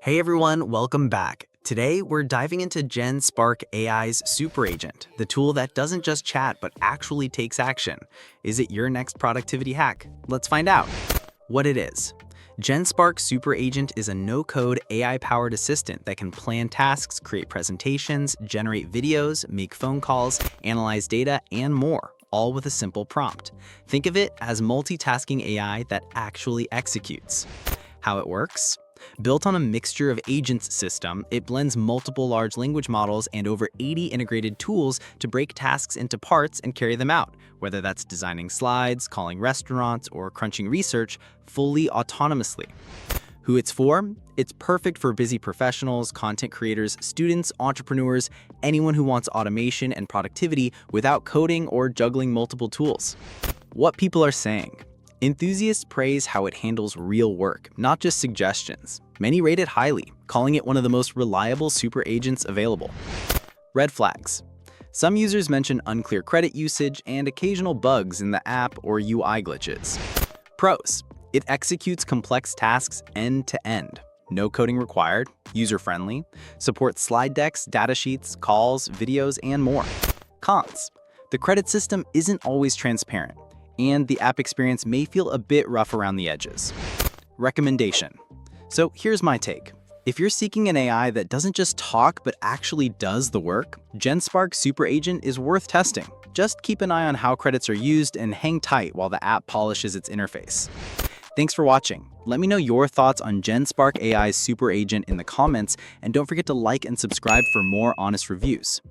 Hey everyone, welcome back. Today, we're diving into Genspark AI's Super Agent, the tool that doesn't just chat but actually takes action. Is it your next productivity hack? Let's find out. What it is. Genspark Super Agent is a no-code AI-powered assistant that can plan tasks, create presentations, generate videos, make phone calls, analyze data, and more, all with a simple prompt. Think of it as multitasking AI that actually executes. How it works? Built on a mixture of agents system, it blends multiple large language models and over 80 integrated tools to break tasks into parts and carry them out, whether that's designing slides, calling restaurants, or crunching research fully autonomously. Who it's for? It's perfect for busy professionals, content creators, students, entrepreneurs, anyone who wants automation and productivity without coding or juggling multiple tools. What people are saying. Enthusiasts praise how it handles real work, not just suggestions. Many rate it highly, calling it one of the most reliable super agents available. Red flags. Some users mention unclear credit usage and occasional bugs in the app or UI glitches. Pros. It executes complex tasks end to end. No coding required, user-friendly, supports slide decks, data sheets, calls, videos, and more. Cons. The credit system isn't always transparent, and the app experience may feel a bit rough around the edges. Recommendation. So here's my take. If you're seeking an AI that doesn't just talk but actually does the work, Genspark Super Agent is worth testing. Just keep an eye on how credits are used and hang tight while the app polishes its interface. Thanks for watching. Let me know your thoughts on Genspark AI's Super Agent in the comments, and don't forget to like and subscribe for more honest reviews.